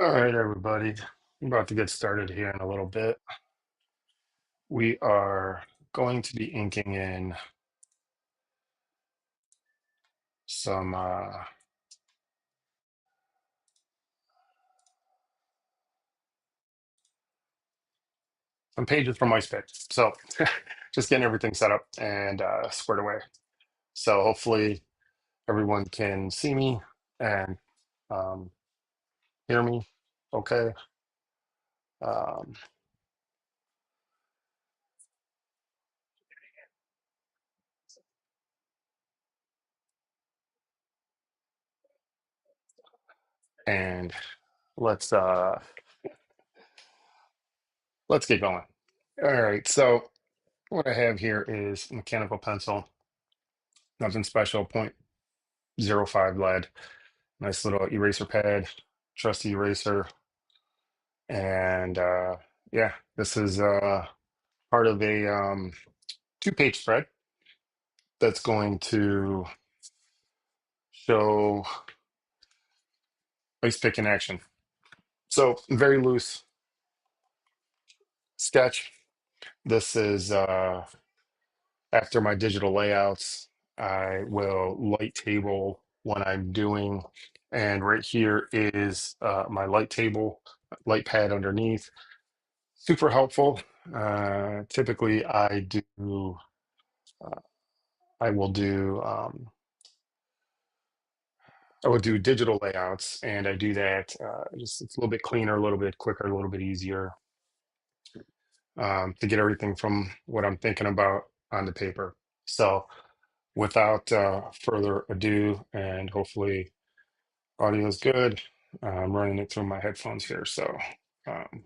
All right, everybody. I'm about to get started here in a little bit. We are going to be inking in some some pages from Icepick. So just getting everything set up and squared away. So hopefully everyone can see me and um, hear me. Okay. Um, and let's uh, let's get going. All right. So what I have here is mechanical pencil, nothing special, 0.05 lead. Nice little eraser pad, trusty eraser. And yeah, this is part of a two-page spread that's going to show ice pick in action. So very loose sketch. This is after my digital layouts. I will light table when I'm doing, and right here is my light table, light pad underneath. Super helpful. Typically, uh, I will do I would do digital layouts, and I do that just it's a little bit cleaner, a little bit quicker, a little bit easier to get everything from what I'm thinking about on the paper. So, without further ado, and hopefully audio is good, I'm running it through my headphones here, so um,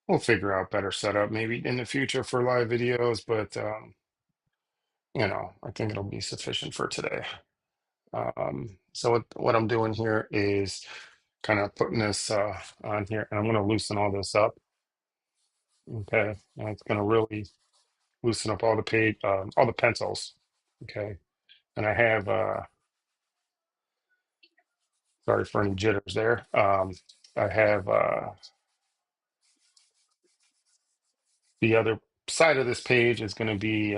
we'll figure out better setup maybe in the future for live videos, but I think it'll be sufficient for today. So what I'm doing here is kind of putting this on here, and I'm going to loosen all this up. Okay, and it's going to really loosen up all the pencils. Okay, and I have sorry for any jitters there. I have the other side of this page is going to be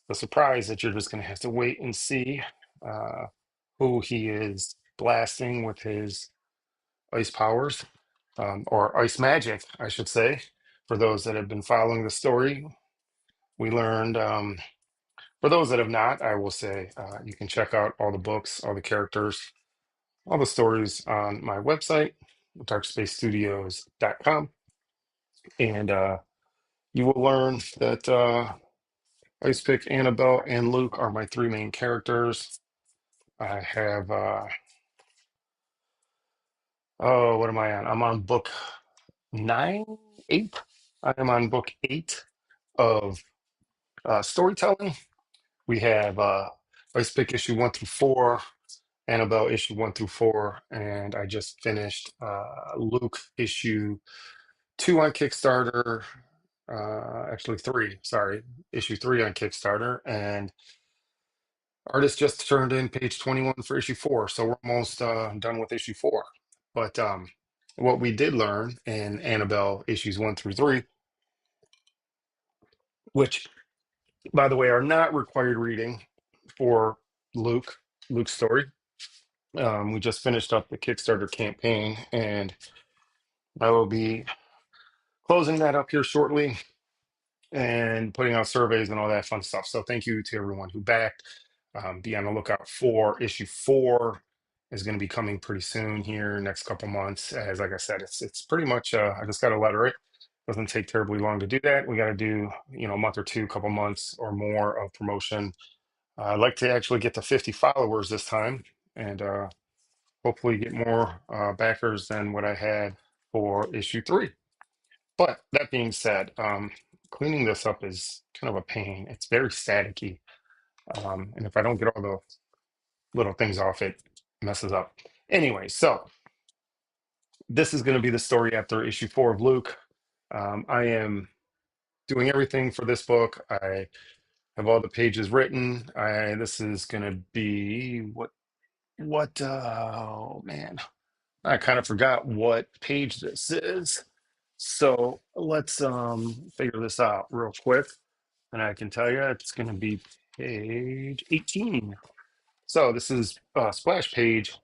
the surprise that you're just going to have to wait and see uh, who he is blasting with his ice powers, or ice magic, I should say. For those that have been following the story, we learned, for those that have not, I will say you can check out all the books, all the characters, all the stories on my website, darkspacestudios.com. And you will learn that Icepick, Annabelle, and Luke are my three main characters. I have, oh, what am I on? I'm on book nine, eight. I am on book 8 of storytelling. We have Ice Pick issue 1 through 4, Annabelle issue 1 through 4, and I just finished Luke issue 2 on Kickstarter. Actually, 3, sorry, issue 3 on Kickstarter. And artist just turned in page 21 for issue 4. So we're almost done with issue 4. But what we did learn in Annabelle issues 1 through 3, which, by the way, are not required reading for Luke's story. We just finished up the Kickstarter campaign, and I will be closing that up here shortly and putting out surveys and all that fun stuff. So thank you to everyone who backed. Be on the lookout for issue 4 is going to be coming pretty soon here next couple months. As like I said, it's pretty much I just got to letter it. Doesn't take terribly long to do that. We got to do a month or two, couple months or more of promotion. I'd like to actually get to 50 followers this time, and hopefully get more backers than what I had for issue 3. But that being said, cleaning this up is kind of a pain. It's very staticky. And if I don't get all the little things off, it messes up. Anyway, so this is going to be the story after issue 4 of Luke. I am doing everything for this book. I have all the pages written. This is going to be oh man. I kind of forgot what page this is. So let's figure this out real quick. And I can tell you it's going to be page 18. So this is splash page,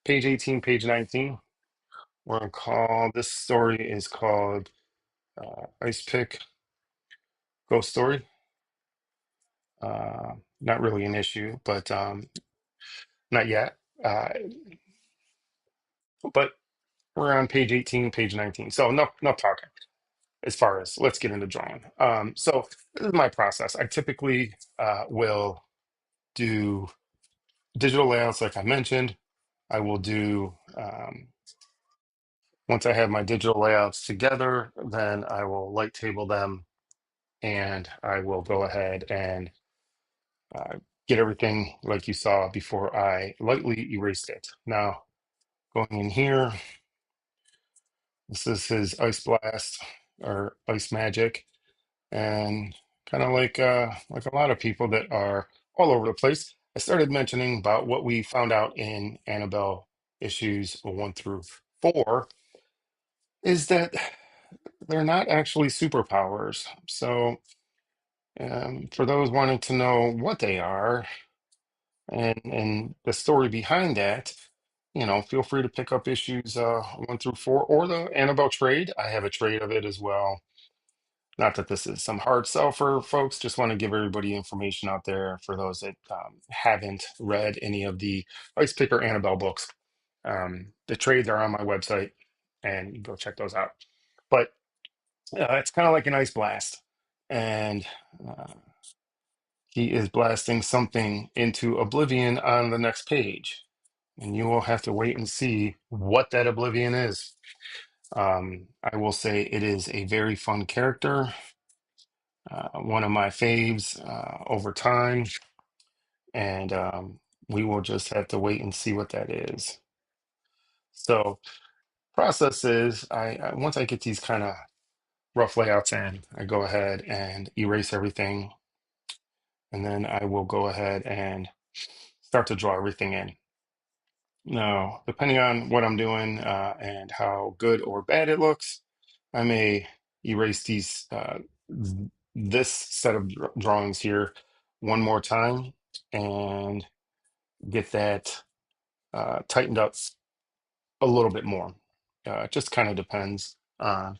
page 18, page 19. We're going to call this story is called Icepick Ghost Story. Not really an issue, but not yet. Uh, but we're on page 18, page 19. So no talking as far as let's get into drawing. So this is my process. I typically will do digital layouts like I mentioned. I will do once I have my digital layouts together, then I will light table them and I will go ahead and uh, get everything like you saw before I lightly erased it. Now, going in here, this is his Ice Blast or Ice Magic, and kind of like a lot of people that are all over the place. I started mentioning about what we found out in Annabelle issues 1 through 4 is that they're not actually superpowers. So, for those wanting to know what they are and the story behind that, feel free to pick up issues 1 through 4 or the Annabelle trade. I have a trade of it as well. Not that this is some hard sell for folks, just want to give everybody information out there for those that haven't read any of the Ice Picker Annabelle books. The trades are on my website and you can go check those out. But it's kind of like an ice blast. And uh, he is blasting something into oblivion on the next page. And you will have to wait and see what that oblivion is. I will say it is a very fun character, one of my faves over time. And we will just have to wait and see what that is. So, process is once I get these kind of rough layouts in, I go ahead and erase everything. And then I will go ahead and start to draw everything in. Now, depending on what I'm doing and how good or bad it looks, I may erase this set of drawings here one more time and get that tightened up a little bit more. It just kind of depends on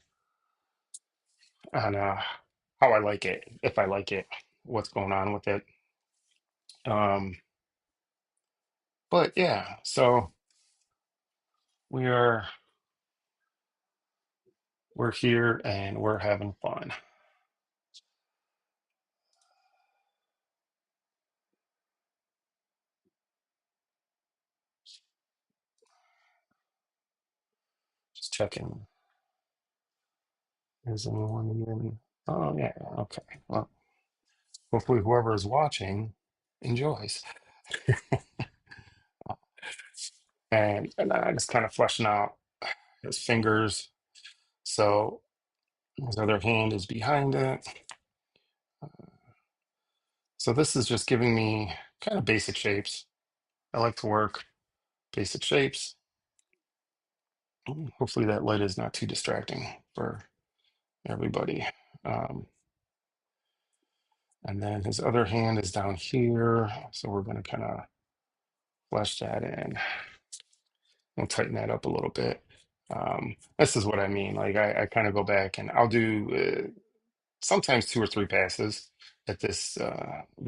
how I like it, if I like it, what's going on with it. Um, but yeah, so we are we're here and we're having fun. Just checking. Is anyone even? Oh yeah, okay. Well, hopefully whoever is watching enjoys. And I just kind of fleshing out his fingers. So his other hand is behind it. So this is just giving me kind of basic shapes. I like to work basic shapes. Hopefully that light is not too distracting for everybody. Um, and then his other hand is down here. So we're going to kind of flesh that in. We'll tighten that up a little bit. This is what I mean. Like I kind of go back and I'll do sometimes 2 or 3 passes at this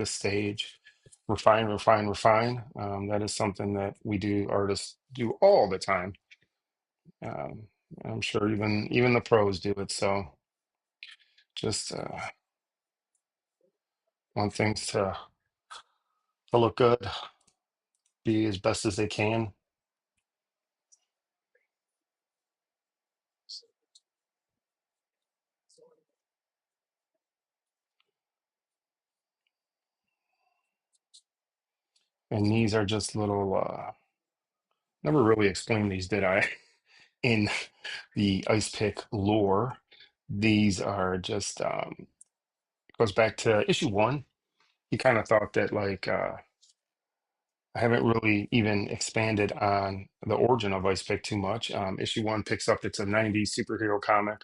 stage. Refine, refine, refine. That is something that we do artists do all the time. Um, I'm sure even the pros do it. So just want things to look good, be as best as they can. And these are just little. Never really explained these, did I? In the Ice Pick lore, these are just goes back to issue 1. He kind of thought that like I haven't really even expanded on the origin of Icepick too much. Issue one picks up, it's a 90s superhero comic,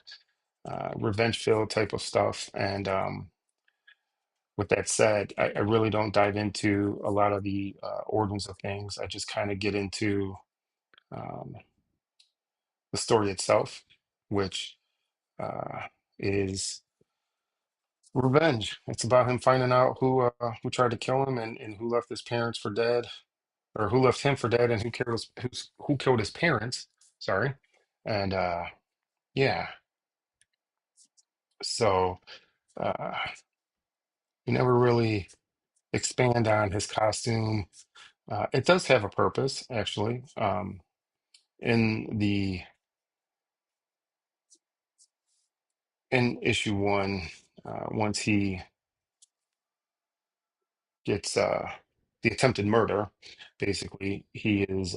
revenge filled type of stuff. And with that said, I really don't dive into a lot of the origins of things. I just kind of get into um, the story itself, which is revenge. It's about him finding out who tried to kill him and who left his parents for dead, or who left him for dead, and who killed his parents. Sorry, and yeah, so uh, you never really expand on his costume. It does have a purpose, actually. In the in issue one, once he gets the attempted murder, basically, he is.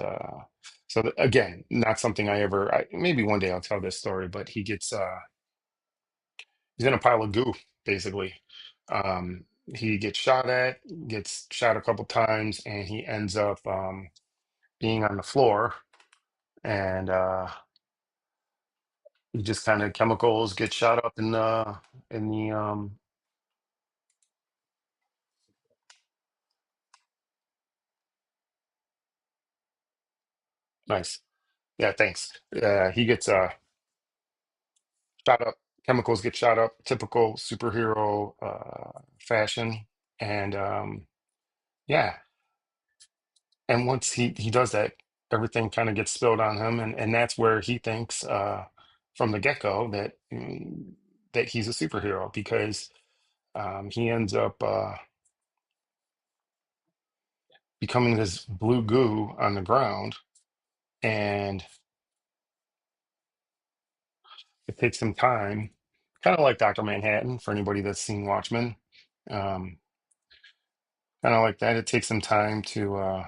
Again, not something maybe one day I'll tell this story, but he's in a pile of goo, basically. He gets shot a couple times, and he ends up being on the floor, and he just kind of chemicals get shot up in the nice. Yeah, thanks. He gets shot up, chemicals get shot up, typical superhero fashion, and yeah, and once he does that, everything kind of gets spilled on him, and that's where he thinks from the get-go that he's a superhero, because he ends up becoming this blue goo on the ground, and it takes some time, kind of like Dr. Manhattan for anybody that's seen Watchmen. Um, Kind of like that. It takes some time to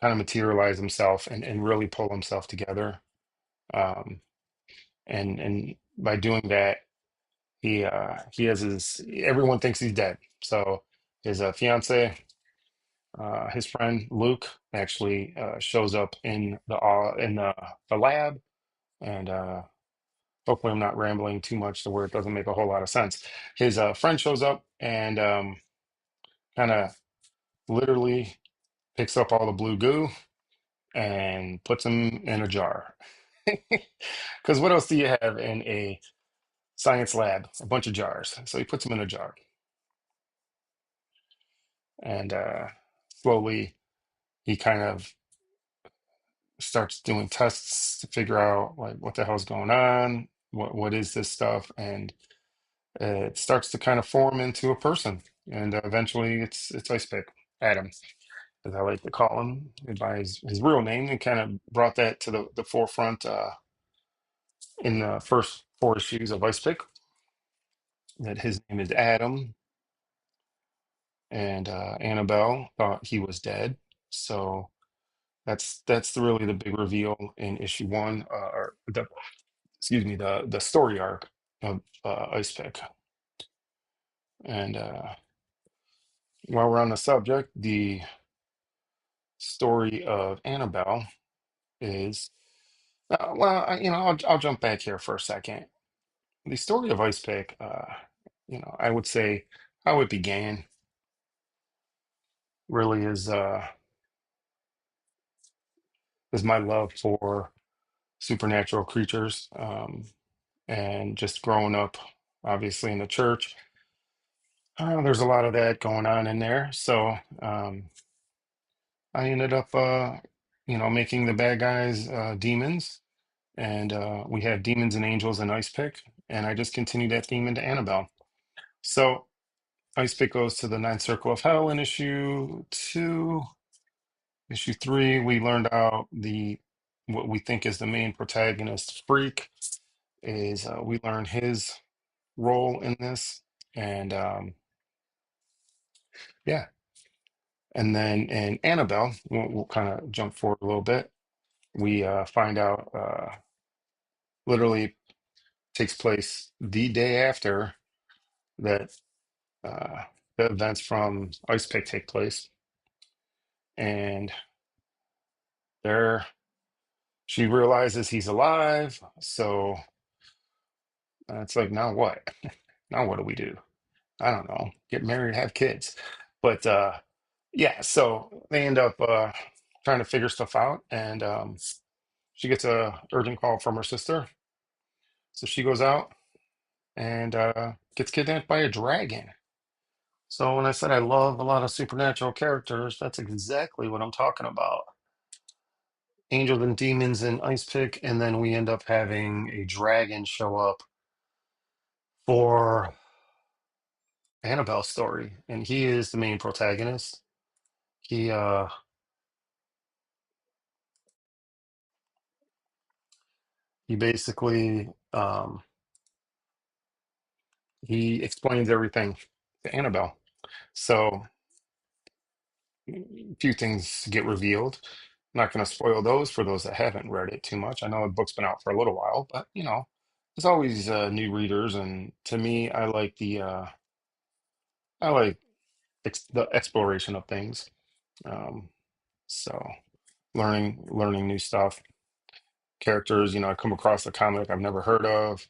kind of materialize himself and really pull himself together. Um, and by doing that, he has his everyone thinks he's dead. So his fiance, his friend Luke, actually shows up in the lab, and hopefully I'm not rambling too much to where it doesn't make a whole lot of sense. His friend shows up and kind of literally picks up all the blue goo and puts them in a jar. Because what else do you have in a science lab? A bunch of jars. So he puts them in a jar, and slowly he kind of starts doing tests to figure out like what the hell's going on, what is this stuff, and it starts to kind of form into a person, and eventually it's Icepick, Adam, as I like to call him by his real name, and kind of brought that to the forefront in the first four issues of Icepick, that his name is Adam, and Annabelle thought he was dead. So that's really the big reveal in issue one, or the excuse me, the story arc of Icepick. And while we're on the subject, the story of Annabelle is I'll jump back here for a second. The story of Icepick, I would say how it began really is my love for supernatural creatures, and just growing up, obviously in the church. There's a lot of that going on in there, so I ended up, making the bad guys demons, and we have demons and angels in Ice Pick, and I just continued that theme into Annabelle. So Ice Pick goes to the Ninth Circle of Hell in issue two. Issue three, we learned out the what we think is the main protagonist, Freak, is we learn his role in this, and yeah, and then in Annabelle, we'll kind of jump forward a little bit. We find out literally takes place the day after that. the events from Icepick take place, and there she realizes he's alive. So it's like, now what? Now what do we do? I don't know. Get married, have kids. But yeah, so they end up trying to figure stuff out, and she gets a urgent call from her sister. So she goes out and gets kidnapped by a dragon. So when I said I love a lot of supernatural characters, that's exactly what I'm talking about. Angels and demons in Ice Pick, and then we end up having a dragon show up for Annabelle's story, and he is the main protagonist. He he basically he explains everything to Annabelle. So a few things get revealed. Not going to spoil those for those that haven't read it too much. I know the book's been out for a little while, but there's always new readers, and to me, I like the exploration of things. Um, so learning new stuff, characters. I come across a comic I've never heard of,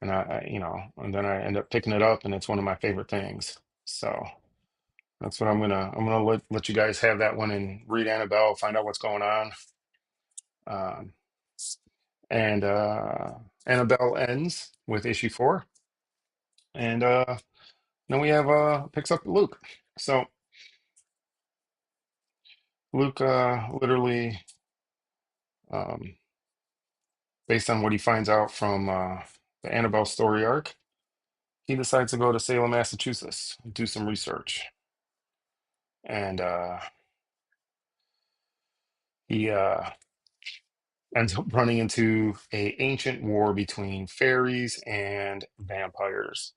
and and then I end up picking it up, and it's one of my favorite things. So that's what I'm gonna let you guys have that one and read Annabelle, find out what's going on. Um, and Annabelle ends with issue 4, and then we have picks up Luke. So Luke literally, um, based on what he finds out from the Annabelle story arc, he decides to go to Salem, Massachusetts, do some research, and he ends up running into a ancient war between fairies and vampires.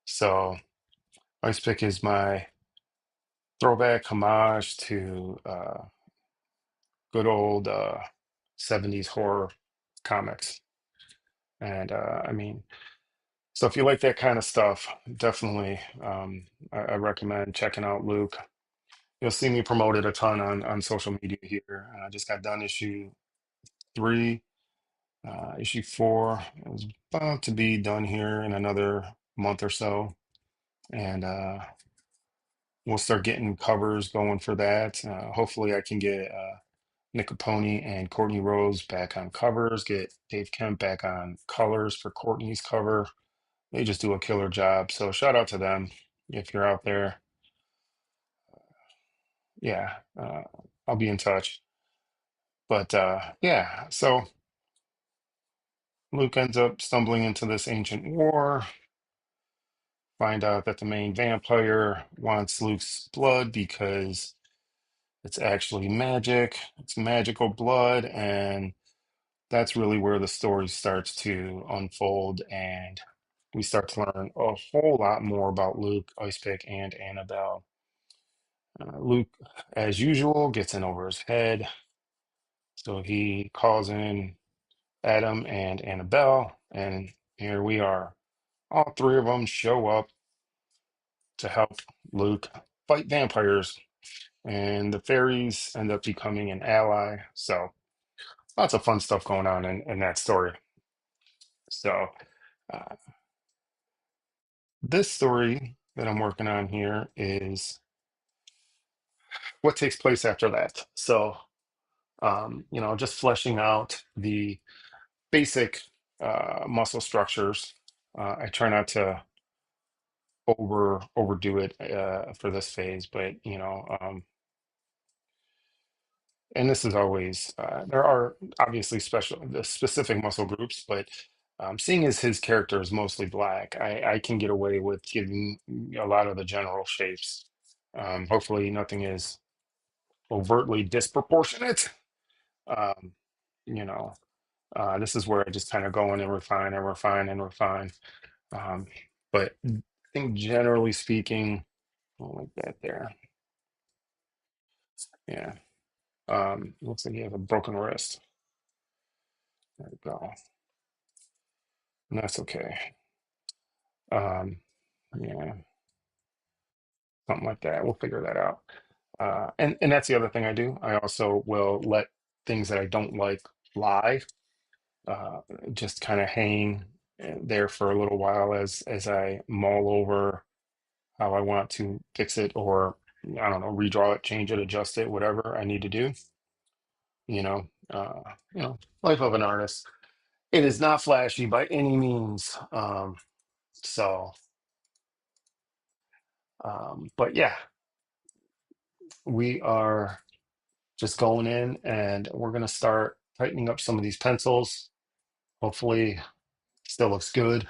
So Icepick is my throwback homage to good old 70s horror comics. And I mean, so if you like that kind of stuff, definitely I recommend checking out Luke. You'll see me promoted a ton on social media here. I just got done issue 3, issue 4. It was about to be done here in another month or so. And we'll start getting covers going for that. Hopefully I can get Nick Capone and Courtney Rose back on covers, get Dave Kemp back on colors for Courtney's cover. They just do a killer job. So shout out to them if you're out there. Yeah, I'll be in touch. But yeah, so Luke ends up stumbling into this ancient war, find out that the main vampire wants Luke's blood because it's actually magic. It's magical blood, and that's really where the story starts to unfold, and we start to learn a whole lot more about Luke, Icepick, and Annabelle. Luke, as usual, gets in over his head, so he calls in Adam and Annabelle, and here we are. All three of them show up to help Luke fight vampires, and the fairies end up becoming an ally. So lots of fun stuff going on in that story. So uh, this story that I'm working on here is what takes place after that. So just fleshing out the basic muscle structures. I try not to overdo it for this phase, but and this is always there are obviously the specific muscle groups, but seeing as his character is mostly black, I can get away with giving a lot of the general shapes. Hopefully, nothing is overtly disproportionate. Um, you know, this is where I just kind of go in and refine and refine and refine. Um, but I think generally speaking, like that there. Yeah. Looks like he has a broken wrist. There we go. And that's okay. Um, yeah. something like that. We'll figure that out. And that's the other thing I do. I also will let things that I don't like lie, uh, just kind of hang there for a little while as I mull over how I want to fix it, or I don't know, redraw it, change it, adjust it, whatever I need to do. You know, life of an artist. It is not flashy by any means. So, but yeah, we are just going in and we're going to start tightening up some of these pencils. Hopefully, still looks good.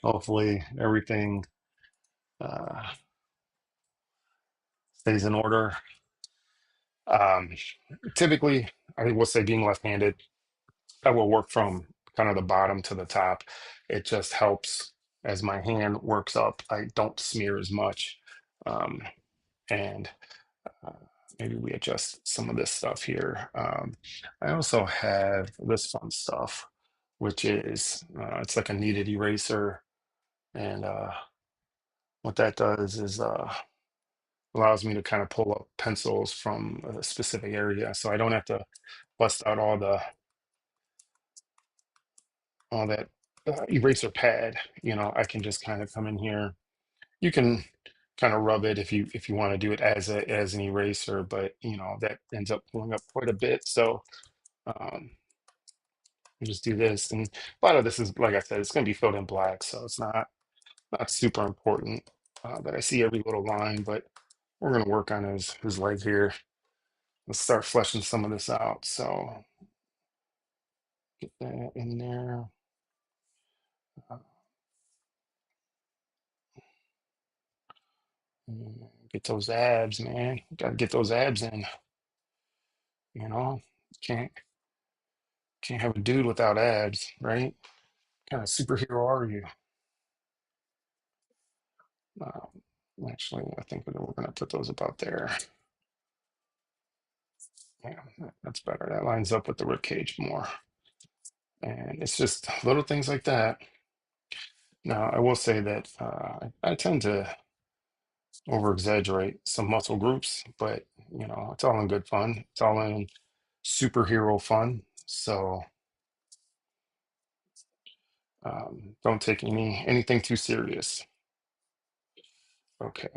Hopefully, everything uh, stays in order. Um, Typically, I will say, being left-handed, I will work from kind of the bottom to the top. It just helps as my hand works up. I don't smear as much. Um, and uh, maybe we adjust some of this stuff here. I also have this fun stuff, which is it's like a kneaded eraser. And what that does is allows me to kind of pull up pencils from a specific area. So I don't have to bust out all that eraser pad. I can just kind of come in here. You can kind of rub it if you want to do it as an eraser, but that ends up pulling up quite a bit. So um, you just do this, and a lot of this is, like I said, it's going to be filled in black, so it's not super important that I see every little line. But we're going to work on his leg here. Let's start fleshing some of this out. So get that in there. Uh, get those abs, man. Got to get those abs in. You know, can't can't have a dude without abs, right? What kind of superhero are you? Um, Actually, I think we're going to put those about there. Yeah, that's better. That lines up with the rib cage more. And it's just little things like that. Now, I will say that I tend to over exaggerate some muscle groups, but it's all in good fun. It's all in superhero fun. So don't take anything too serious. Okay.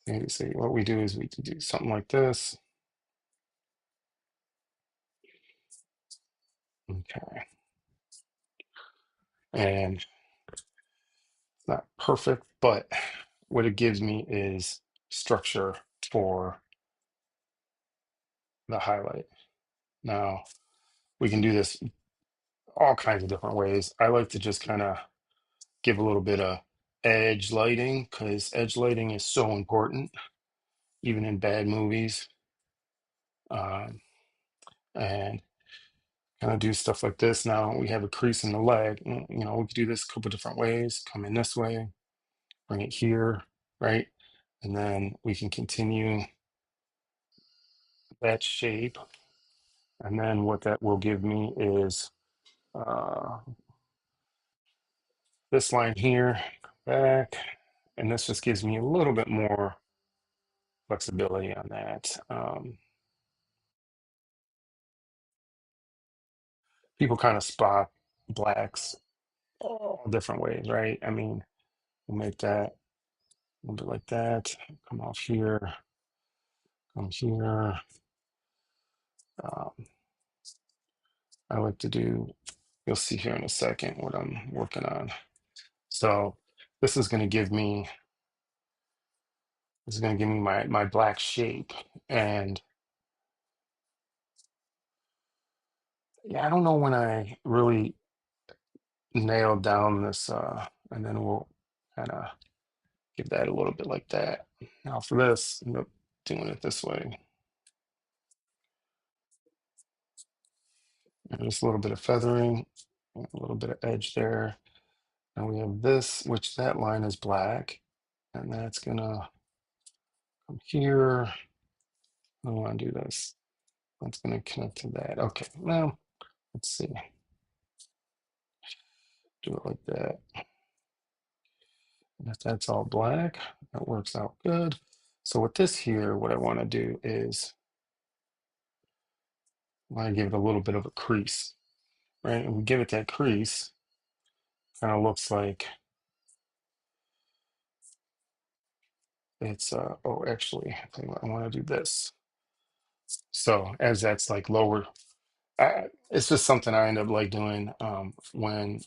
Maybe see what we do is we can do something like this. Okay. And it's not perfect, but what it gives me is structure for the highlight. Now, we can do this all kinds of different ways. I like to just kind of give a little bit of edge lighting because edge lighting is so important, even in bad movies. Um, and kind of do stuff like this. Now we have a crease in the leg. We could do this a couple different ways. Come in this way, bring it here, right? And then we can continue that shape. And then what that will give me is uh, this line here, back, and this just gives me a little bit more flexibility on that. People kind of spot blacks all different ways, right? I mean, we'll make that a little bit like that. Come off here, come here. Um, I like to do, you'll see here in a second what I'm working on. So this is going to give me, my black shape. And yeah, I don't know when I really nailed down this, and then we'll kind of give that a little bit like that. Now for this, I'm doing it this way. And just a little bit of feathering, a little bit of edge there. And we have this, which that line is black. And that's gonna come here. I don't want to do this. That's gonna connect to that. Okay, now let's see. Do it like that. If that's all black, that works out good. So with this here, what I want to do is I want to give it a little bit of a crease, right? And we give it that crease, kind of looks like it's oh, actually, I tell you what, I want to do this. So as that's like lower, it's just something I end up like doing when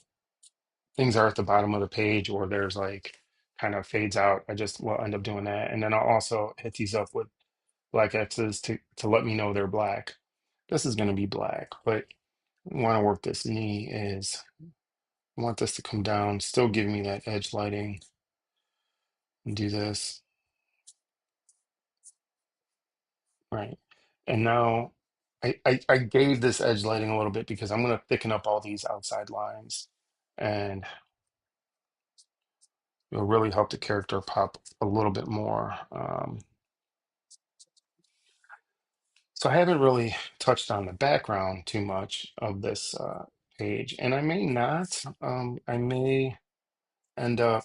things are at the bottom of the page or there's like kind of fades out. I just will end up doing that, and then I'll also hit these up with black X's to let me know they're black. This is going to be black, but I want to work this knee is I want this to come down, still give me that edge lighting, and do this right. And now I gave this edge lighting a little bit because I'm going to thicken up all these outside lines, and it'll really help the character pop a little bit more. So I haven't really touched on the background too much of this page, and I may not. I may end up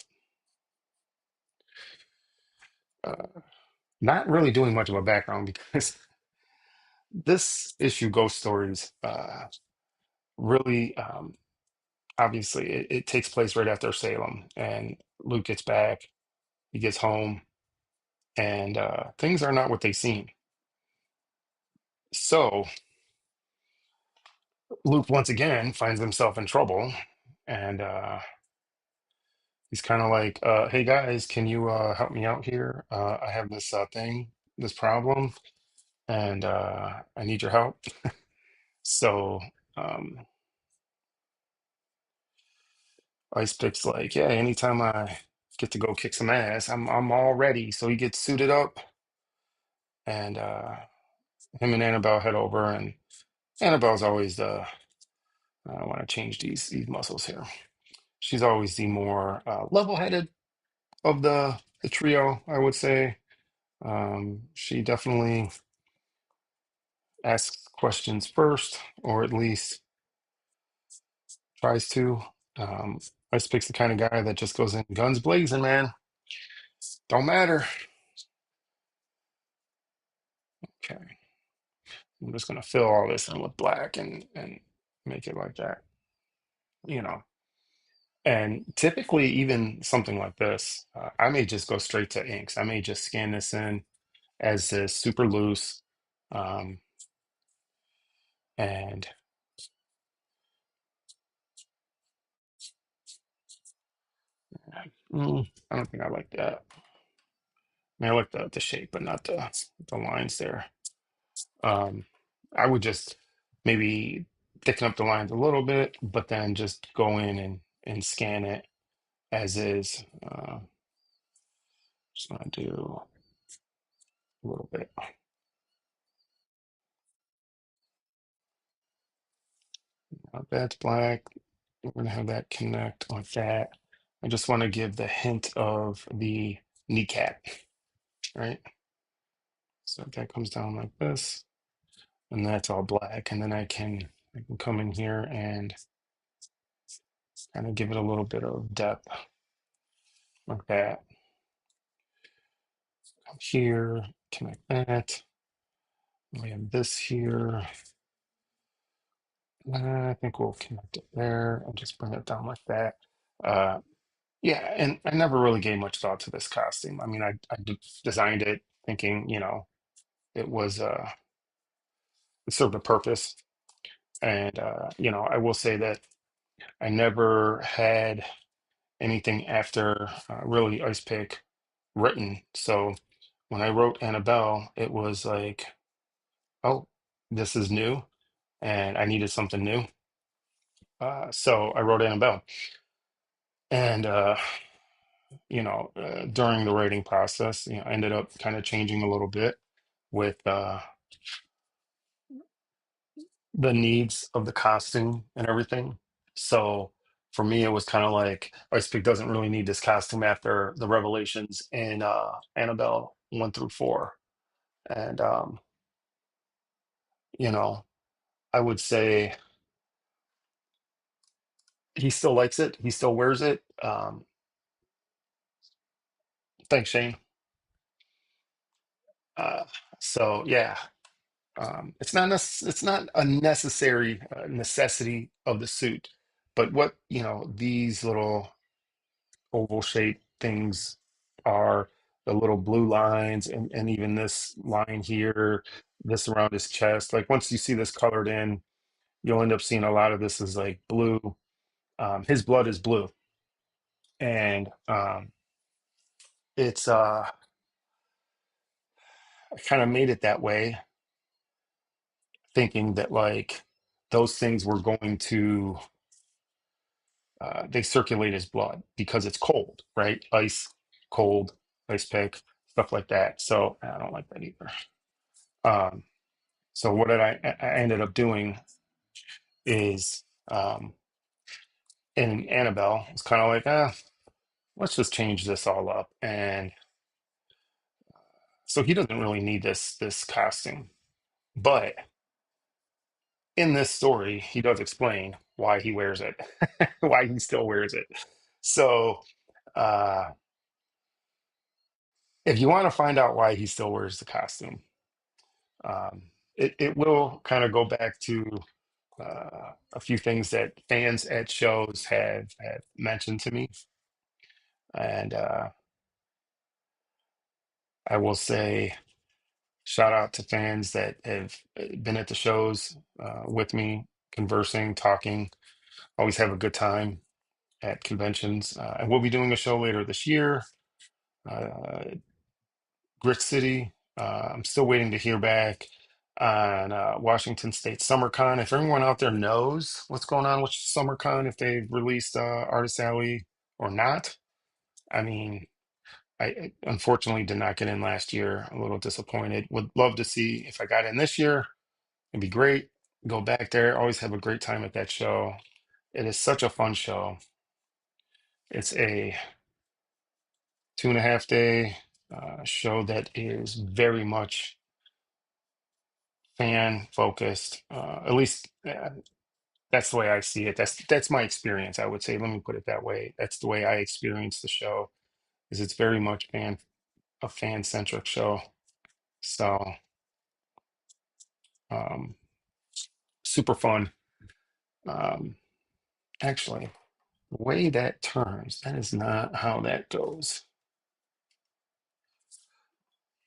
uh, not really doing much of a background because this issue, Ghost Stories, really obviously it takes place right after Salem, and Luke gets back, he gets home, and things are not what they seem. So Luke once again finds himself in trouble, and he's kind of like, "Hey guys, can you help me out here? I have this thing, this problem, and I need your help." So um, Icepick's like, "Yeah, anytime I get to go kick some ass, I'm all ready." So he gets suited up, and him and Annabelle head over, and Annabelle's always the I want to change these muscles here. She's always the more level-headed of the trio, I would say. She definitely asks questions first, or at least tries to. Um, Icepick's the kind of guy that just goes in guns blazing, man. Don't matter. Okay, I'm just gonna fill all this in with black and make it like that, you know. And typically, even something like this, I may just go straight to inks. I may just scan this in as this super loose, um, and I don't think I like that. I mean, I like the shape, but not the lines there. Um, I would just maybe thicken up the lines a little bit, but then just go in and scan it as is. Just gonna do a little bit. That's black. We're gonna have that connect like that. I just want to give the hint of the kneecap, right? So that comes down like this, and that's all black. And then I can come in here and kind of give it a little bit of depth like that. Come here, connect that. We have this here. I think we'll connect it there and just bring it down like that. Uh, yeah, and I never really gave much thought to this costume. I mean, designed it thinking, it was it served a purpose. And I will say that I never had anything after really Ice Pick written. So when I wrote Annabelle, it was like, oh, this is new, and I needed something new. So I wrote Annabelle, and during the writing process, I ended up kind of changing a little bit with the needs of the costume and everything. So for me, it was kind of like Icepick doesn't really need this costume after the revelations in Annabelle 1 through 4, and you know, I would say he still likes it, he still wears it. Thanks, Shane. Uh, so yeah, it's not a necessary necessity of the suit, but what these little oval shaped things are the little blue lines, and even this line here, this around his chest. Like once you see this colored in, you'll end up seeing a lot of this is like blue. His blood is blue, and it's I kind of made it that way, thinking that like those things were going to they circulate his blood because it's cold, right? Ice, cold, ice pick, stuff like that. So I don't like that either. Um, so what did I ended up doing is in Annabelle, it's kind of like, let's just change this all up. And so he doesn't really need this costume. But in this story, he does explain why he wears it, why he still wears it. So uh if you want to find out why he still wears the costume, it will kind of go back to a few things that fans at shows have mentioned to me. And I will say, shout out to fans that have been at the shows with me, conversing, talking. Always have a good time at conventions. And we'll be doing a show later this year, uh, Grit City. I'm still waiting to hear back on Washington State SummerCon. If everyone out there knows what's going on with SummerCon, if they've released Artist Alley or not, I mean, I unfortunately did not get in last year. A little disappointed. Would love to see if I got in this year. It'd be great. Go back there. Always have a great time at that show. It is such a fun show. It's a 2.5 day show that is very much fan focused. At least that's the way I see it. That's my experience. I would say. Let me put it that way. That's the way I experience the show. Is it's very much a fan centric show. So um, super fun. Um, actually, the way that turns, that is not how that goes.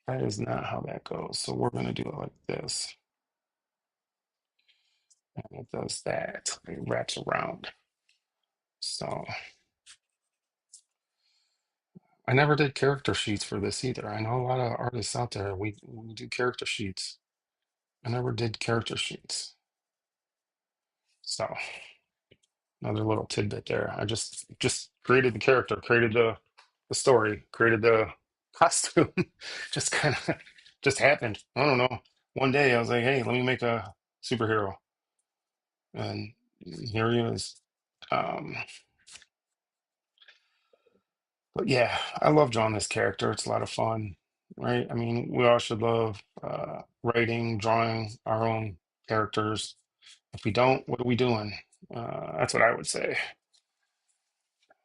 That is not how that goes. So we're gonna do it like this, and it does that. It wraps around. So I never did character sheets for this either. I know a lot of artists out there. We do character sheets. I never did character sheets. So another little tidbit there. I just created the character, created the story, created the costume. Just kind of just happened. I don't know. One day I was like, hey, let me make a superhero. And here he is. Um, but yeah, I love drawing this character. It's a lot of fun, right? I mean, we all should love writing, drawing our own characters. If we don't, what are we doing? That's what I would say.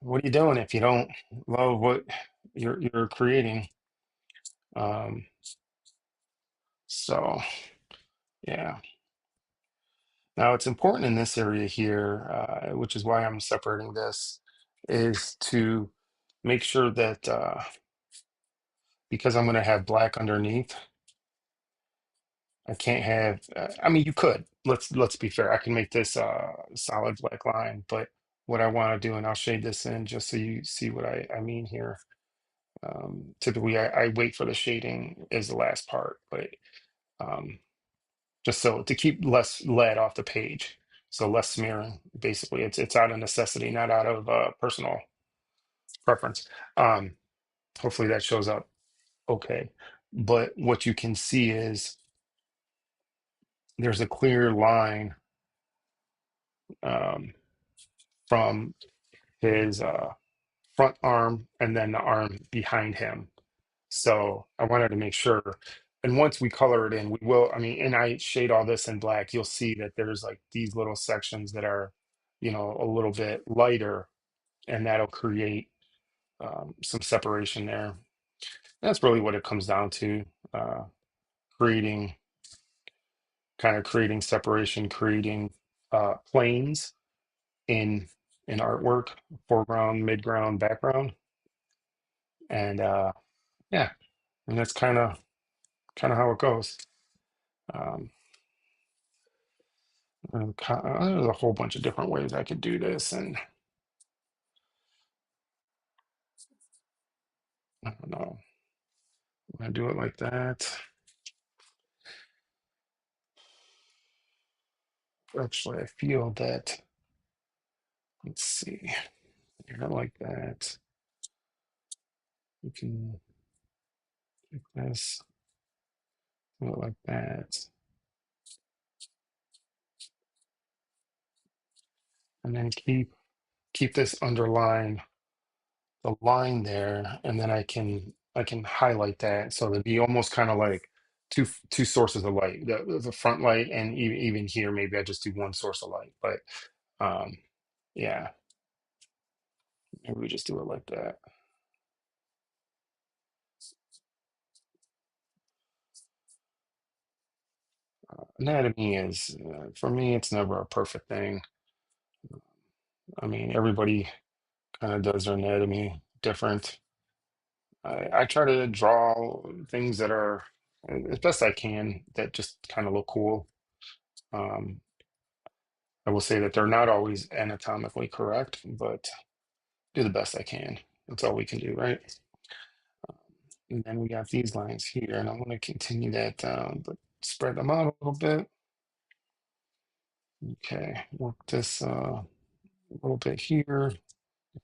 What are you doing if you don't love what you're creating? Um, so yeah. Now it's important in this area here, which is why I'm separating this, is to make sure that because I'm going to have black underneath, I can't have. I mean, you could. Let's be fair. I can make this solid black line, but what I want to do, and I'll shade this in just so you see what I mean here. Typically, I wait for the shading as the last part, but um, just so to keep less lead off the page, so less smearing. Basically, it's out of necessity, not out of personal preference. Um, hopefully, that shows up okay. But what you can see is there's a clear line um, from his front arm and then the arm behind him. So I wanted to make sure. And once we color it in, we will, I mean, and I shade all this in black, you'll see that there's like these little sections that are, a little bit lighter, and that'll create some separation there. That's really what it comes down to. Uh, creating, kind of creating separation, creating planes in artwork, foreground, midground, background, and yeah, and that's kind of how it goes. Um, there's a whole bunch of different ways I could do this, and I don't know. When I do it like that, actually, I feel that. Let's see, not like that. You can take this, do it like that, and then keep this underline the line there, and then I can highlight that so that'd be almost kind of like two sources of light, the front light, and even here maybe I just do one source of light, but um yeah, maybe we just do it like that. Anatomy is for me, it's never a perfect thing. I mean, everybody kind of does their anatomy different. I try to draw things that are as best I can that just kind of look cool. um I will say that they're not always anatomically correct, but do the best I can. That's all we can do, right? And then we got these lines here, and I'm going to continue that down, but spread them out a little bit. Okay, work this a little bit here,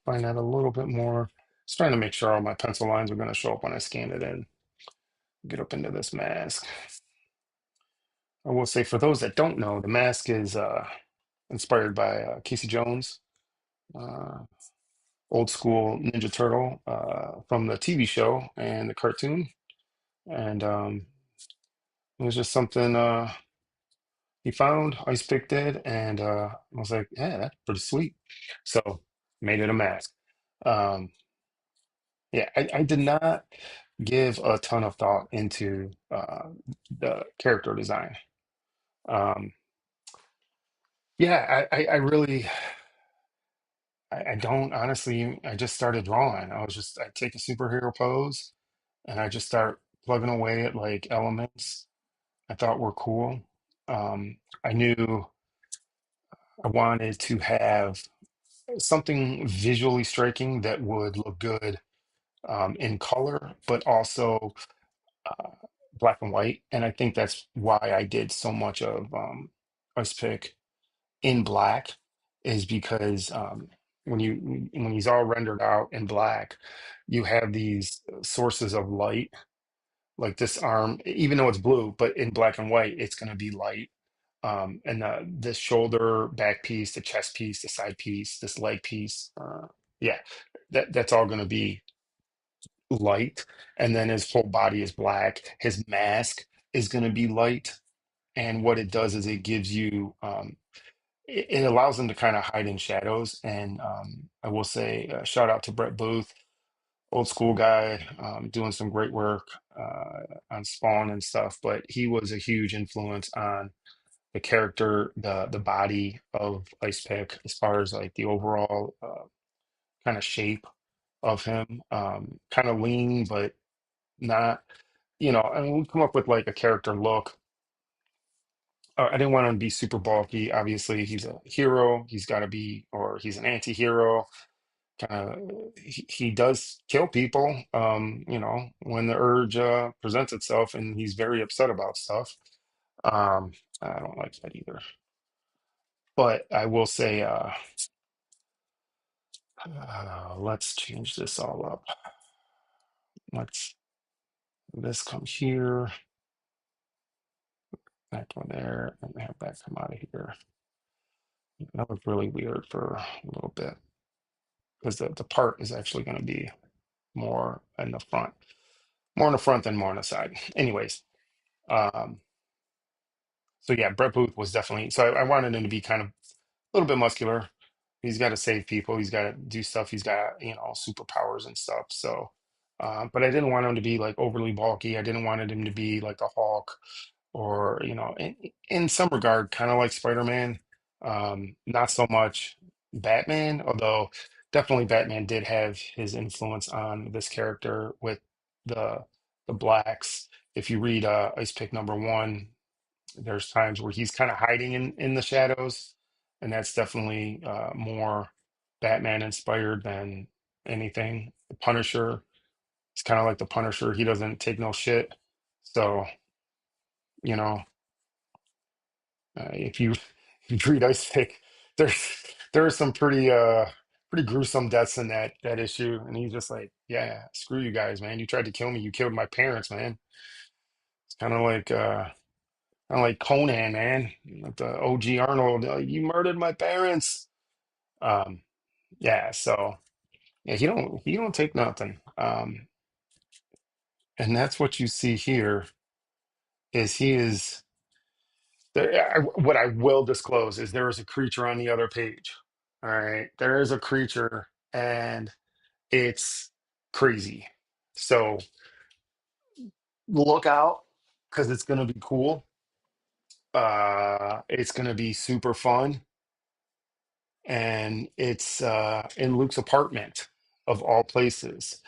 find that a little bit more. Just trying to make sure all my pencil lines are going to show up when I scan it in. Get up into this mask. I will say, for those that don't know, the mask is inspired by Casey Jones. Uh, Old school Ninja Turtle from the TV show and the cartoon. And it was just something he found, Icepick did, and I was like, yeah, that's pretty sweet. So made it a mask. Um, yeah, I did not give a ton of thought into the character design. Um, yeah, I really, I don't honestly, I just started drawing. I take a superhero pose and I just start plugging away at like elements I thought were cool. I knew I wanted to have something visually striking that would look good in color, but also uh, black and white. And I think that's why I did so much of Ice Pick in black, is because when he's all rendered out in black, you have these sources of light, like this arm, even though it's blue, but in black and white, it's going to be light. And the shoulder back piece, the chest piece, the side piece, this leg piece, yeah, that's all going to be light. And then his whole body is black. His mask is going to be light. And what it does is it gives you, it allows them to kind of hide in shadows. And I will say, shout out to Brett Booth, old school guy, doing some great work on Spawn and stuff. But he was a huge influence on the character, the body of Ice Pick, as far as like the overall kind of shape of him. Kind of lean, but not, I mean, we come up with like a character look. I didn't want him to be super bulky. Obviously, he's a hero. He's got to be, or he's an anti-hero. Kind of, he does kill people, when the urge presents itself, and he's very upset about stuff. I don't like that either. But I will say, let's change this all up. Let's this come here, that one there, and have that come out of here. That looked really weird for a little bit because the part is actually going to be more in the front, more in the front than more on the side. Anyways, um, so yeah, Brett Booth was definitely. So I wanted him to be kind of a little bit muscular. He's got to save people. He's got to do stuff. He's got superpowers and stuff. So But I didn't want him to be like overly bulky. I didn't want him to be like a Hulk or, in some regard, kind of like Spider-Man. Not so much Batman, although definitely Batman did have his influence on this character with the the blacks. If you read Icepick #1, there's times where he's kind of hiding in the shadows, and that's definitely more Batman inspired than anything. The Punisher, it's kind of like the Punisher. He doesn't take no shit. So, you know, if you if you read Ice Pick, there's there are some pretty gruesome deaths in that issue, and he's just like, yeah, screw you guys, man. You tried to kill me. You killed my parents, man. It's kind of like Conan, man. Like the OG Arnold. You murdered my parents. Um, yeah. So yeah, he don't take nothing. And that's what you see here is he is. What I will disclose is there is a creature on the other page. All right, there is a creature, and it's crazy. So look out because it's gonna be cool. It's gonna be super fun, and it's in Luke's apartment of all places.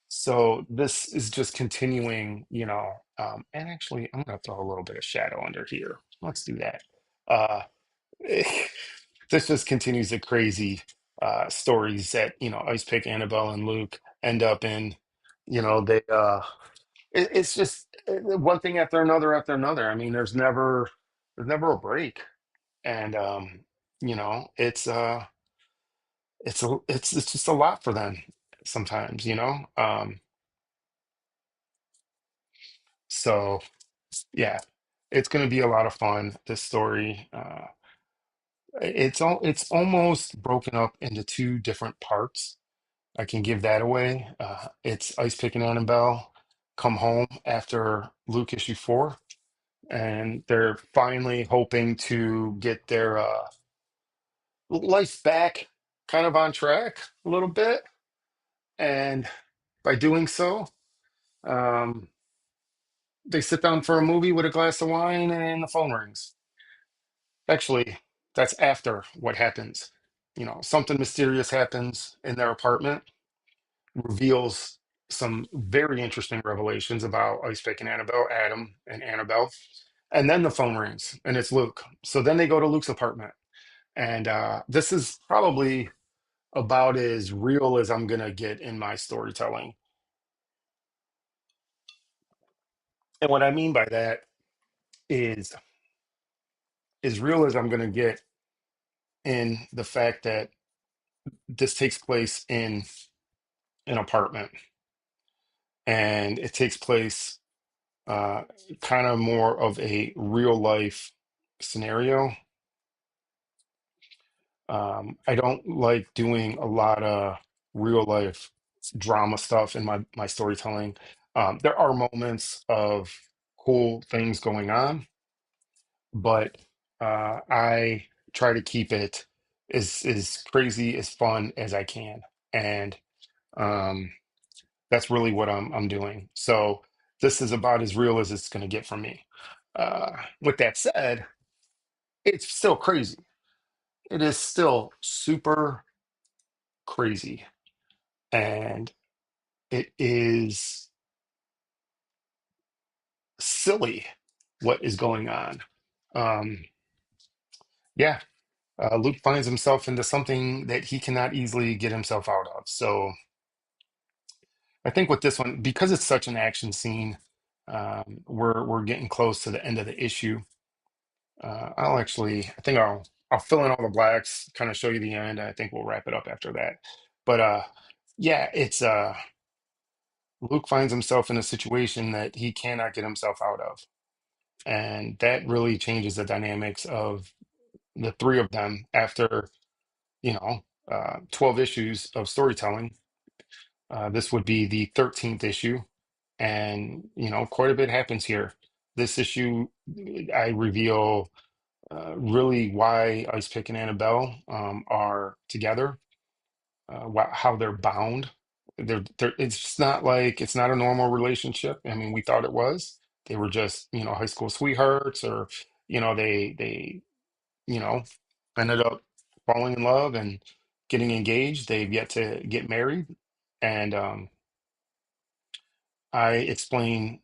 So this is just continuing, and actually, I'm gonna throw a little bit of shadow under here. Let's do that. Uh, this just continues the crazy stories that Ice Pick, Annabelle, and Luke end up in. They it's just one thing after another. I mean, there's never a break, and it's just a lot for them sometimes. So yeah, it's going to be a lot of fun. This story. It's almost broken up into two different parts. I can give that away. It's Ice Pick and Annabelle come home after Luke issue 4, and they're finally hoping to get their life back kind of on track a little bit. And by doing so, um, they sit down for a movie with a glass of wine and the phone rings. Actually, that's after what happens. Something mysterious happens in their apartment, reveals some very interesting revelations about Ice Pick and Annabelle, Adam and Annabelle. And then the phone rings and it's Luke. So then they go to Luke's apartment. And this is probably about as real as I'm going to get in my storytelling. And what I mean by that is as real as I'm going to get in the fact that this takes place in an apartment and it takes place uh, kind of more of a real life scenario. I don't like doing a lot of real life drama stuff in my storytelling. There are moments of cool things going on, but I try to keep it as crazy as fun as I can, and um, that's really what I'm doing. So this is about as real as it's going to get from me. With that said, it's still crazy. It is still super crazy, and it is silly what is going on. Um, yeah, Luke finds himself into something that he cannot easily get himself out of. So I think with this one, because it's such an action scene, we're getting close to the end of the issue. I think I'll fill in all the blacks, kind of show you the end. I think we'll wrap it up after that. But yeah, it's Luke finds himself in a situation that he cannot get himself out of. And that really changes the dynamics of the three of them after, 12 issues of storytelling. This would be the 13th issue. And, quite a bit happens here. This issue, I reveal really why Ice Pick and Annabelle are together, how they're bound. It's just not like it's not a normal relationship. I mean, we thought it was. They were just, high school sweethearts, or they you know ended up falling in love and getting engaged. They've yet to get married, and I explain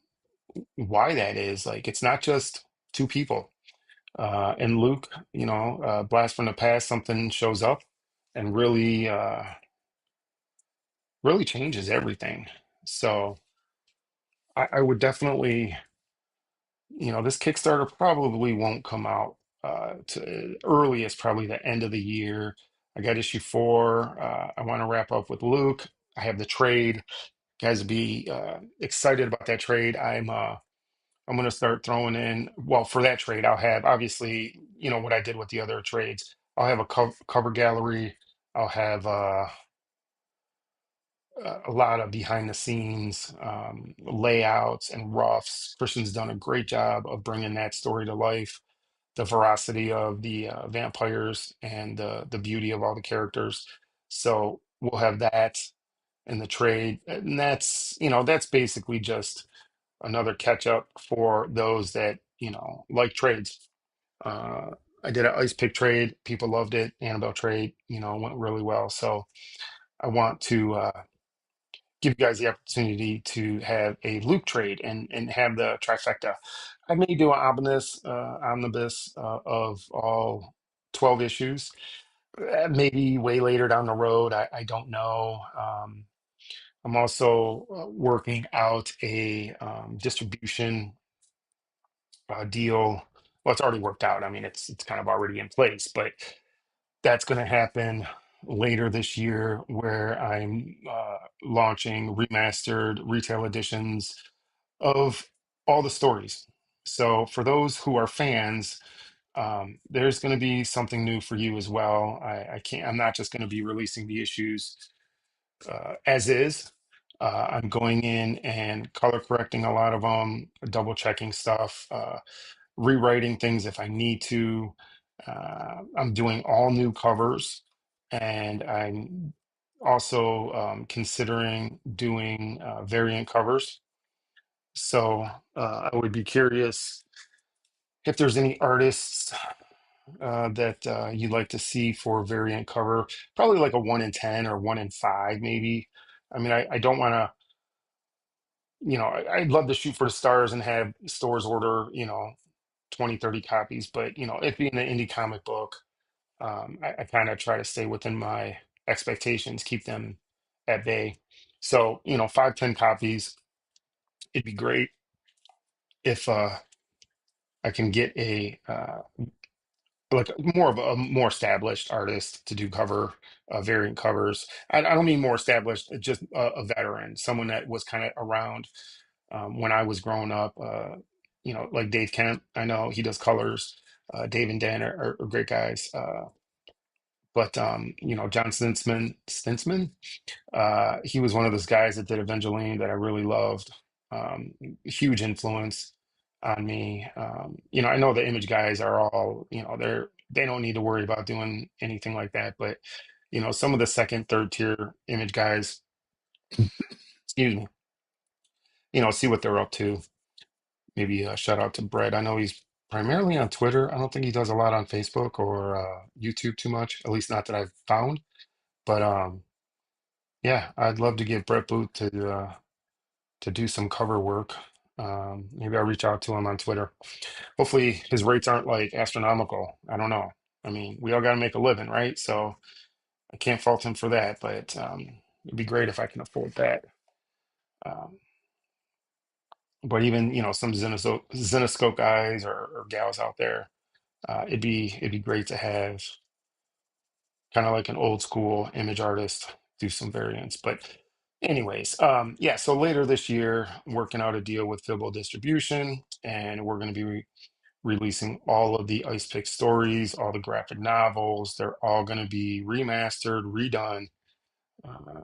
why that is. Like, it's not just two people. And Luke, blast from the past, something shows up and really changes everything. So I would definitely, this Kickstarter probably won't come out to earliest, probably the end of the year. I got issue four. I want to wrap up with Luke. I have the trade. Guys, be excited about that trade. I'm going to start throwing in. Well, for that trade, I'll have obviously, what I did with the other trades. I'll have a cover gallery. I'll have a lot of behind the scenes layouts and roughs. Christian's done a great job of bringing that story to life, the veracity of the vampires and the beauty of all the characters. So we'll have that in the trade, and that's basically just another catch up for those that like trades. Uh, I did an ice pick trade. People loved it. Annabelle trade, went really well. So I want to give you guys the opportunity to have a Luke trade and have the trifecta. I may do an omnibus of all 12 issues, maybe way later down the road. I don't know. I'm also working out a distribution deal. Well, it's already worked out. I mean, it's kind of already in place, but that's going to happen later this year, where I'm launching remastered retail editions of all the stories. So for those who are fans, there's going to be something new for you as well. I can't. I'm not just going to be releasing the issues as is. I'm going in and color correcting a lot of them, double checking stuff, rewriting things if I need to. I'm doing all new covers, and I'm also considering doing variant covers. So I would be curious if there's any artists that you'd like to see for variant cover. Probably like a 1 in 10 or 1 in 5, maybe. I mean, I don't want to, I'd love to shoot for the stars and have stores order, 20, 30 copies. But, it being an indie comic book, I kind of try to stay within my expectations, keep them at bay. So, 5, 10 copies, it'd be great if I can get a like more of a more established artist to do variant covers. I don't mean more established, just a veteran, someone that was kind of around when I was growing up. Like Dave Kemp. I know he does colors. Dave and Dan are great guys. But John Stinsman, he was one of those guys that did Evangeline that I really loved. Huge influence on me. I know the Image guys are all, they don't need to worry about doing anything like that. But some of the second, third tier Image guys, excuse me, see what they're up to. Maybe a shout out to Brett. I know he's primarily on Twitter. I don't think he does a lot on Facebook or YouTube too much, at least not that I've found. But yeah, I'd love to get Brett Booth to do some cover work. Maybe I'll reach out to him on Twitter. Hopefully his rates aren't like astronomical. I don't know. I mean, we all got to make a living, right? So I can't fault him for that, but it'd be great if I can afford that. Um, but even, some Zenoscope guys or gals out there, it'd be great to have kind of like an old school image artist do some variants. But anyways, yeah, so later this year, working out a deal with Fibble Distribution, and we're going to be releasing all of the Ice Pick stories, all the graphic novels. They're all going to be remastered, redone,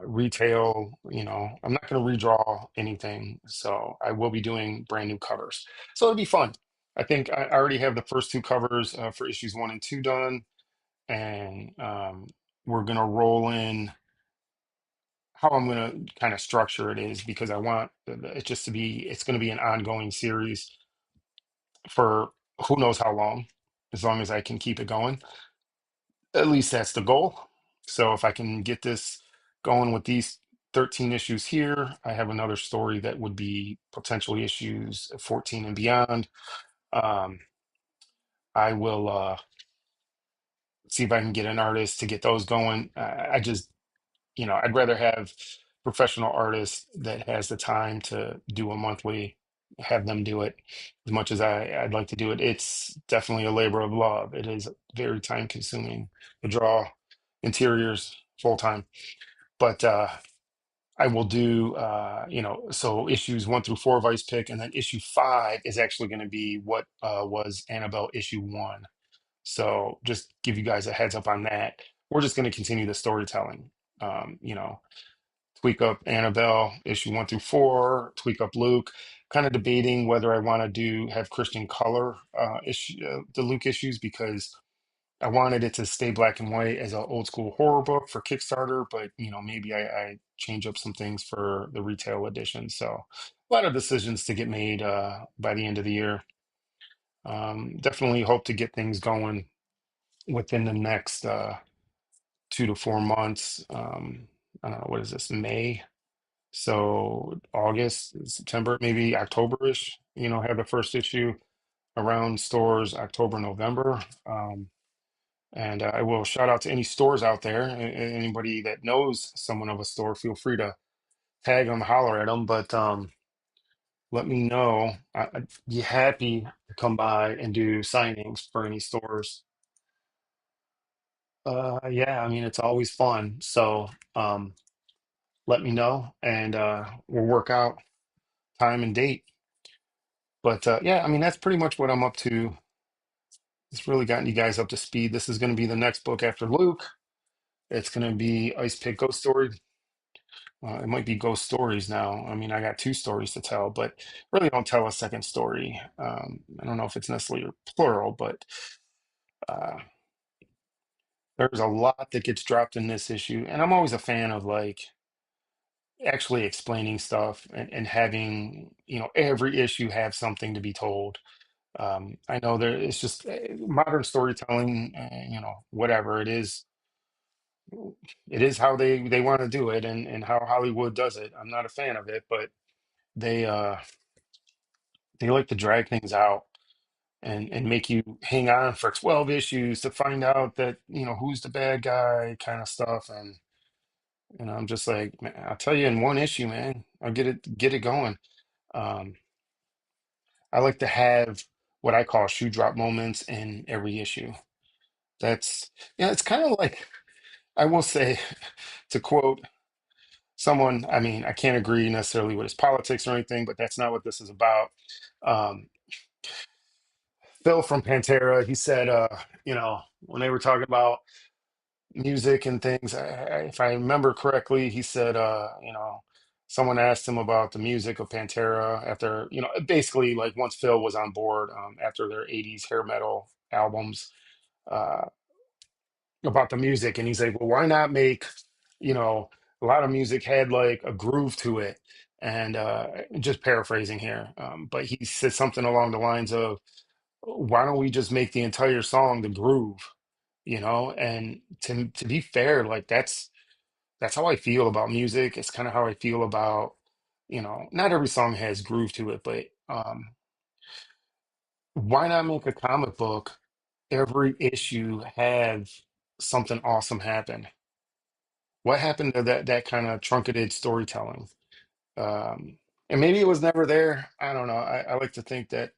retail. I'm not going to redraw anything, so I will be doing brand new covers. So it'll be fun. I think I already have the first two covers for issues 1 and 2 done, and we're going to roll in how I'm going to kind of structure it is because I want it just to be, it's going to be an ongoing series for who knows how long, as long as I can keep it going. At least that's the goal. So if I can get this going with these 13 issues here, I have another story that would be potentially issues 14 and beyond. Um, I will see if I can get an artist to get those going. I just, I'd rather have professional artists that has the time to do a monthly, have them do it as much as I'd like to do it. It's definitely a labor of love. It is very time consuming to draw interiors full time. But I will do, so issues 1 through 4 of Ice Pick, and then issue 5 is actually going to be what was Annabelle issue 1. So just give you guys a heads up on that. We're just going to continue the storytelling. You know, tweak up Annabelle issue 1 through 4, tweak up Luke. Kind of debating whether I want to do have Christian color the Luke issues because I wanted it to stay black and white as an old school horror book for Kickstarter, but maybe I change up some things for the retail edition. So a lot of decisions to get made by the end of the year. Definitely hope to get things going within the next 2 to 4 months. I don't know, what is this, May? So August, September, maybe October-ish, have the first issue around stores October, November. And I will shout out to any stores out there. Anybody that knows someone of a store, feel free to tag them, holler at them. But let me know. I'd be happy to come by and do signings for any stores. Yeah, I mean, it's always fun. So let me know and we'll work out time and date. But yeah, I mean, that's pretty much what I'm up to. It's really gotten you guys up to speed. This is going to be the next book after Luke. It's going to be Ice Pick Ghost Story. It might be ghost stories now. I mean, I got 2 stories to tell, but really don't tell a second story. I don't know if it's necessarily plural, but uh, there's a lot that gets dropped in this issue. And I'm always a fan of like actually explaining stuff and having, every issue have something to be told. I know there it's just modern storytelling, whatever it is how they want to do it and how Hollywood does it. I'm not a fan of it, but they uh they like to drag things out and make you hang on for 12 issues to find out that, who's the bad guy kind of stuff. And, I'm just like, man, I'll tell you in one issue, man, I'll get it going. Um, I like to have what I call shoe drop moments in every issue. That's, it's kind of like, I will say, to quote someone, I mean, I can't agree necessarily with his politics or anything, but that's not what this is about. Um, Phil from Pantera, he said, when they were talking about music and things, if I remember correctly, he said, someone asked him about the music of Pantera after, basically like once Phil was on board after their 80s hair metal albums, uh, about the music. And he's like, well, why not make, you know, a lot of music had like a groove to it. And just paraphrasing here, but he said something along the lines of, why don't we just make the entire song the groove? And to be fair, like that's how I feel about music. It's kind of how I feel about, not every song has groove to it, but why not make a comic book every issue have something awesome happen? What happened to that kind of truncated storytelling? Um, and maybe it was never there. I don't know. I like to think that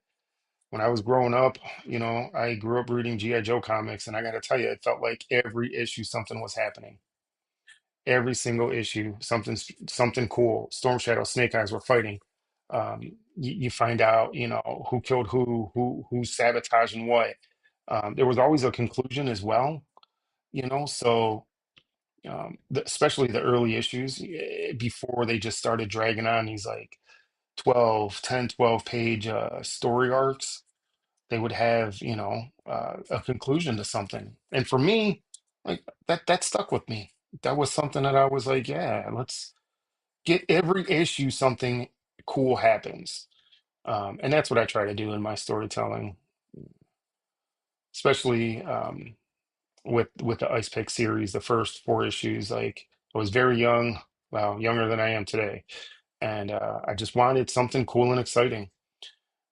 when I was growing up, I grew up reading G.I. Joe comics, and I got to tell you, it felt like every issue something was happening. Every single issue, something cool. Storm Shadow, Snake Eyes were fighting. You find out, who killed who's sabotaging what. There was always a conclusion as well, so especially the early issues before they just started dragging on these like 12 page story arcs. They would have, a conclusion to something. And for me, like that stuck with me. that was something that I was like, yeah, let's get every issue something cool happens. And that's what I try to do in my storytelling, especially with the Ice Pick series, the first four issues. Like I was very young, well, younger than I am today, and I just wanted something cool and exciting.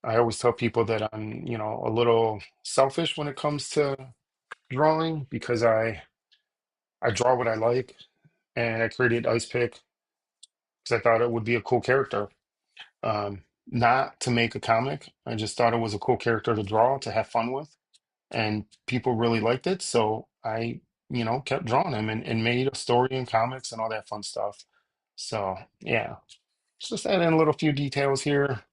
I always tell people that I'm, a little selfish when it comes to drawing because I draw what I like, and I created Ice Pick because I thought it would be a cool character. Not to make a comic. I just thought it was a cool character to draw, to have fun with, and people really liked it. So I, kept drawing him and made a story and comics and all that fun stuff. So yeah, just add in a little few details here,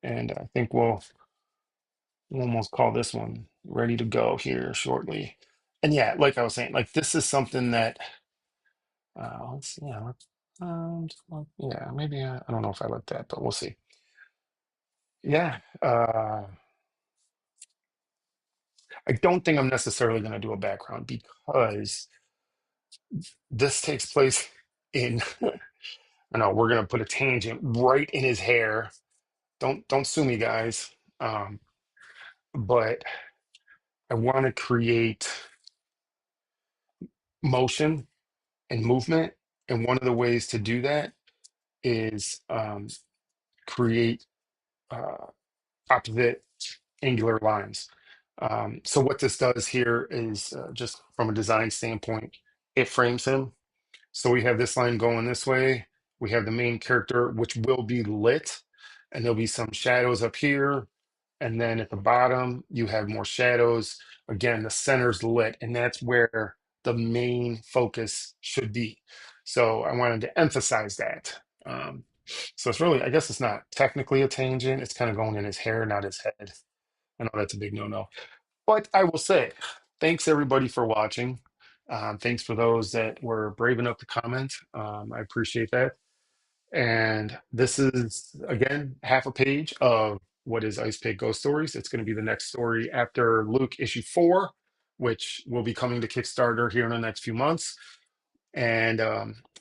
and I think we'll almost call this one ready to go here shortly. And yeah, like I was saying, like this is something that let's yeah, yeah, maybe I don't know if I like that, but we'll see. Yeah, I don't think I'm necessarily going to do a background because this takes place in. I know we're going to put a tangent right in his hair. Don't sue me, guys. Um, but I want to create motion and movement, and one of the ways to do that is create uh, opposite angular lines. So what this does here is just from a design standpoint, it frames him. So we have this line going this way. We have the main character, which will be lit, and there'll be some shadows up here. And then at the bottom, you have more shadows. Again, the center's lit, and that's where the main focus should be. So I wanted to emphasize that. So it's really, I guess it's not technically a tangent. It's kind of going in his hair, not his head. I know that's a big no-no. But I will say, thanks everybody for watching. Thanks for those that were brave enough to comment. I appreciate that. And this is, again, half a page of what is Ice Pick Ghost Stories. It's going to be the next story after Luke issue 4, which will be coming to Kickstarter here in the next few months. And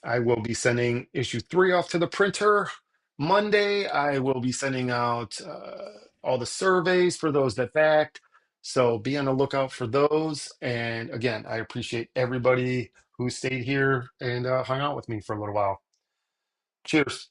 I will be sending issue 3 off to the printer Monday. I will be sending out all the surveys for those that backed. So be on the lookout for those. And again, I appreciate everybody who stayed here and hung out with me for a little while. Cheers.